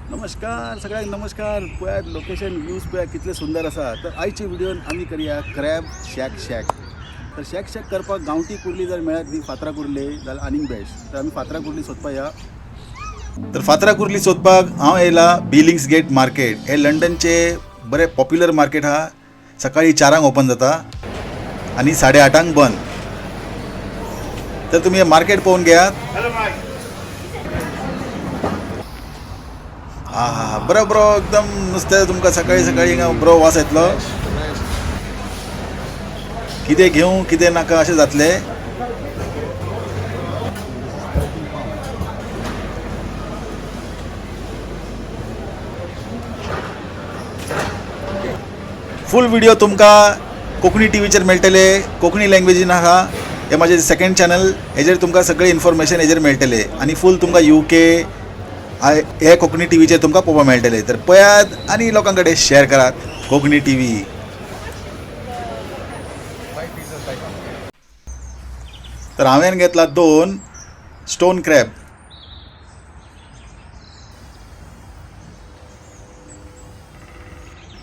नमस्कार सगळ्यांक नमस्कार. पळयात लोकेशन व्ह्यूज पळया कितले सुंदर आसा. तर आयचे व्हिडिओन आमी करया क्रॅब शॅक. तर शॅक करपाक गांवठी कुर्ली जर मेळत न्ही फातरा कुर्ली जाल्यार आनीक बेस्ट. तर आमी फातरा कुर्ली सोदपा या. तर फातरा कुर्ली सोदपाक हांव येयला बिलिंग्स गेट मार्केट. हे लंडनचे बरे पॉप्युलर मार्केट आहा. सकाळी 4 ओपन जाता आनी 8:30 बंद. तर तुम्ही हे मार्केट पळोवन घेयात. हा बरो एकदम नुस्तें तुमकां सकाळी हिंगा बरो वास येतलो. कितें घेवं कितें नाका अशें जातलें. फूल व्हिडिओ तुमकां कोंकणी टीव्हीचेर मेळटले. कोंकणी लँग्वेजीन आहा. हे म्हाजें सेकंड चॅनल. हेजेर तुमकां सगळें इन्फॉर्मेशन हेजेर मेळटलें आनी फूल तुमकां UK हे कोंकणी टीव्हीचेर तुमकां पळोवपाक मेळटलें. तर पळयात आनी लोकां कडेन शेअर करात कोंकणी टीव्ही. तर हांवें घेतला 2 स्टोन क्रॅब.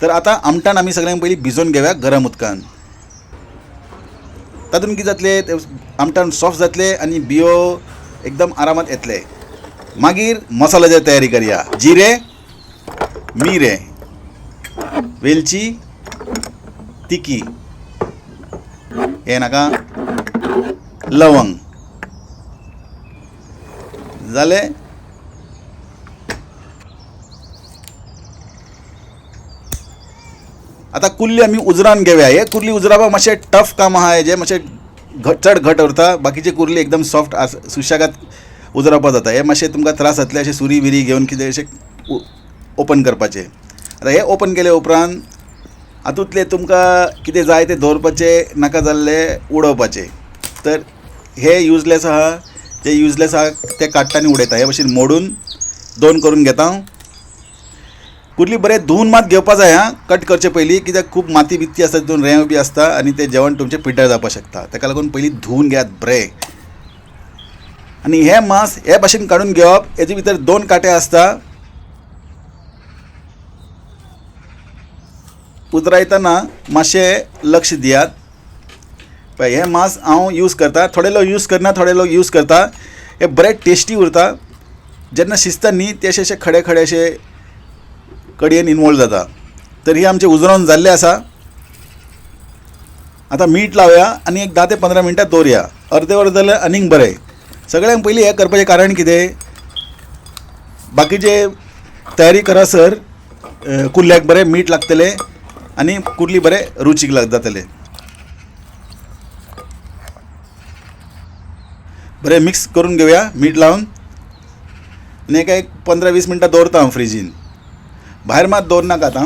तर आतां आमटाण आमी सगळ्यांक पयलीं भिजोवन घेवया गरम उदकान. तातूंत कितें जातलें आमटाण सॉफ्ट जातलें आनी बियो एकदम आरामात येतले. मागीर मसाल्याची तयारी करया. जिरे, मिरे, वेलची, तिकी, हे नाका लवंग जाले. आता कुर्ली आमी उजरावन घेवया. हे कुर्ली उजरावपाक मातशें टफ काम आहा. हेजें मातशें चड घट उरता. बाकीचे कुर्ली एकदम सॉफ्ट सुशेगाद उजरावपाक जाता. हे मातशें तुमकां त्रास जातले अशें सुरी बिरी घेवन कितें अशें ओपन करपाचें. आतां हे ओपन केले उपरांत हातूंतले तुमकां कितें जाय तें दवरपाचें, नाका जाल्लें उडोवपाचें. तर हे युजलेस आहा. जे युजलेस आहा ते काडटा आनी उडयता. हे भाशेन मोडून 2 करून घेता. कुर्ली बरें धुवन मात घेवपा जाय हां कट करचे पयलीं. कित्याक खूब माती बित्ती आसता तितून रेंव बी आसता आनी तें जेवण तुमचें पिड्ड्यार जावपाक शकता. ताका लागून पयलीं धुवन घेयात बरें. आनी हे मांस हे भाशेन काडून घेवप. हेजे भितर 2 कांटे आसता. उजरायतना मातशें लक्ष दियात. पळय हे मांस हांव यूज करता. थोडे लोक यूज करना, थोडे लोक यूज करता. हे बरें टेस्टी उरता. जेन्ना शिजता न्ही ते अशे खडे अशे कडयेन इनवॉल्व जाता. तर ही आमचे उजरावन जाल्ले आसा. आतां मीठ लावया आनी एक 10 ते 15 मिनटां दवरया. अर्दे वर जाल्यार आनीक बरें. सगळ्यांक पयलीं हें करपाचें कारण कितें, बाकीचे तयारी करासर कुर्ल्याक बरें मीठ लागतलें आनी कुर्ली बरें रुचीक जातलें. बरें मिक्स करून घेवया मीठ लावन आनी एका 15-20 मिनटां दवरता हांव फ्रिजीन. भायर मात दवरनाका आतां.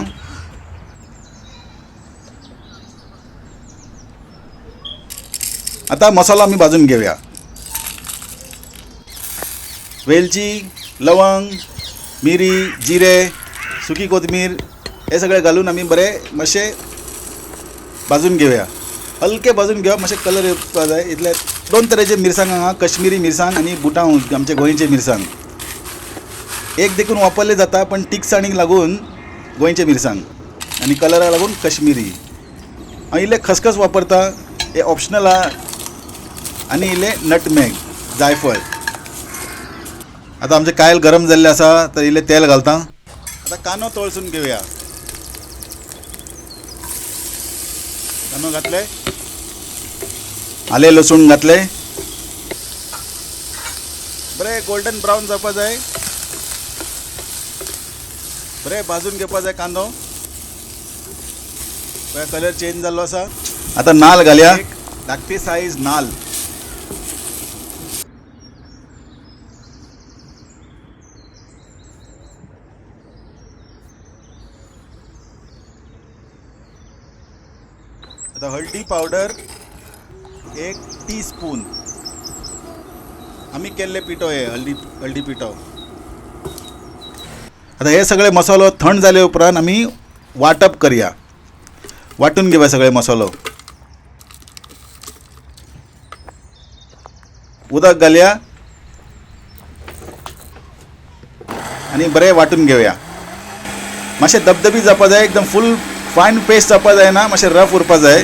आतां मसालो आमी भाजून घेवया. वेलची, लवंग, मिरी, जिरे, सुकी कोथमीर हे सगळें घालून आमी बरें मातशें भाजून घेवया. हलके भाजून घेवप. मातशें कलर येवपाक जाय. इतले 2 तरेचे मिरसांग हांगा, कश्मीरी मिरसांग आनी बुटां आमचे गोंयचे मिरसांग. एक देखून वापरले जाता पण टिक्साणीक लागून गोंयचे मिरसांग आनी कलराक लागून कश्मीरी. हांव इल्ले खसखस वापरता. हे ऑप्शनल आहा. आनी इल्ले नटमेग, जायफळ. आतां आमचें कायल गरम जाल्लें आसा तर इल्लें तेल घालता. आतां कांदो तळसून घेवया. कांदो घातले, आलें लसूण घातले. बरें गोल्डन ब्रावन जावपा जाय. बरें भाजून घेवपा जाय कांदो. पळय कलर चेंज जाल्लो आसा. आतां नाल्ल घालया. धाकटी सायज नाल्ल. आता हळदी पावडर 1 टीस्पून. आमी केल्ले पिठो हे हळदी पिठो. आता हे सगळे मसालो थंड जाले उपरांत आमी वाटप करया. वाटून घेवया सगळे मसालो. उदक घालया आणि बरे वाटून घेवया. मातशें धबधबीत जावपा जाय, एकदम फूल फायन पेस्ट जावपा जायना, मातशें रफ उरपा जाय.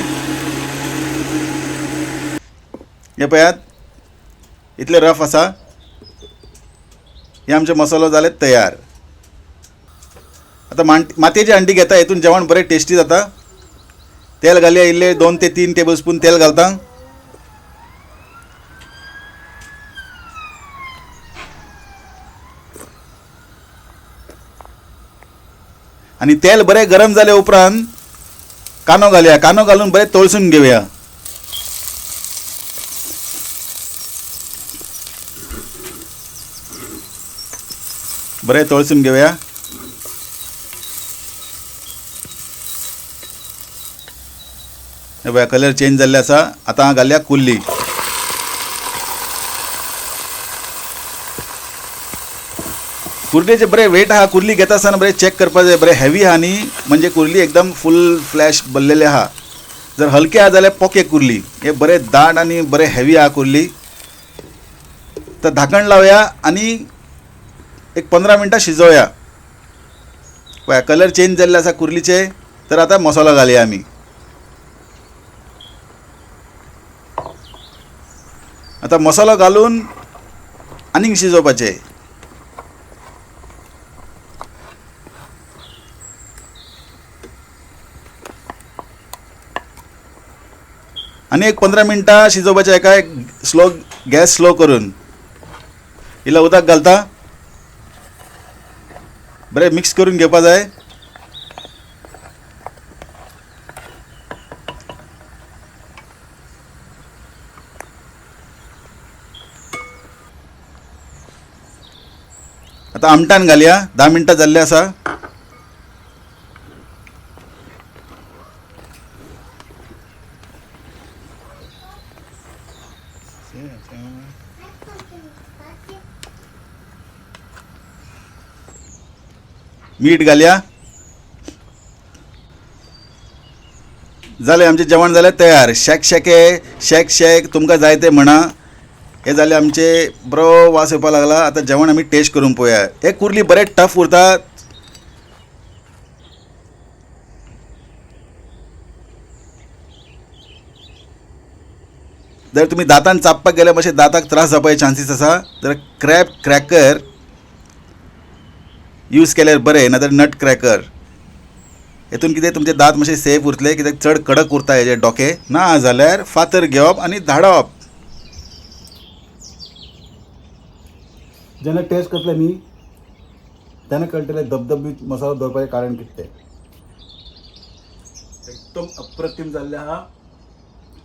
हे पळयात इतले रफ आसा. हे आमचे मसालो जाले तयार. आता मातयेची हांडी घेता, हेतून जेवण बरें टेस्टी जाता. तेल घालया, इल्ले 2 ते 3 टेबल स्पून तेल घालता. आणि तेल बरें गरम जाले उपरांत कांदो घालया. कांदो घालून बरें तळसून घेवया. बरें तळसून घेवया. हे बघा कलर चेंज जाल्ले आसा. आतां घालया कुल्ली. कुर्लेचे बरें वेट आहा. कुर्ली घेता आसतना बरें चॅक करपा जाय. बरें हेवी आहा न्ही, म्हणजे कुर्ली एकदम फूल फ्लॅश भरलेले आहा. जर हलके आहा जाल्यार पोके कुर्ली. हे बरें दाट आनी बरें हेवी आहा कुर्ली. तर धाकण लावया आनी एक 15 मिनटां शिजोवया. पळया कलर चेंज जाल्ले आसा कुर्लीचे. तर आतां मसालो घालया आमी. आता मसालो घालून आनीक शिजोवपाचे. आनी एक 15 मिनटां शिजोवपाचे. एका गॅस स्लो करून इल्लें उदक घालता. बरें मिक्स करून घेवपा जाय. आता आमटान घालया. 10 मिनटां जाल्ले आसा. मीठ घालया. जालें आमचें जेवण जालें तयार. शेक तुमकां जाय तें म्हणा. हे जाले आमचे. बरो वास येवपा लागला. आतां जेवण आमी टेस्ट करून पळोवया. हे कुर्ली बरें टफ उरता. जर तुमी दातान चापपाक गेल्यार मातशें दाताक त्रास जावपाचे चान्सीस आसा. जर क्रॅकर यूज केल्यार बरें, नाजाल्यार नट क्रॅकर. हेतून कितें तुमचे दात मातशे सेफ उरतले, कित्याक चड कडक उरता हेजे डोके. ना जाल्यार फातर घेवप आनी धाडप. जेन्ना टेस्ट करतले न्ही तेन्ना कळटलें धबधबीत मसालो दवरपाचें कारण कितें तें. एकदम अप्रतिम जाल्ले आहा.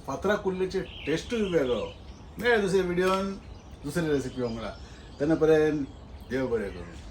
फातरा कुल्लेचे टेस्टूय वेगळो. मेळ्या दुसरे व्हिडिओन दुसरे रेसिपी वांगडा. तेन्ना पर्यंत देव बरें करूं.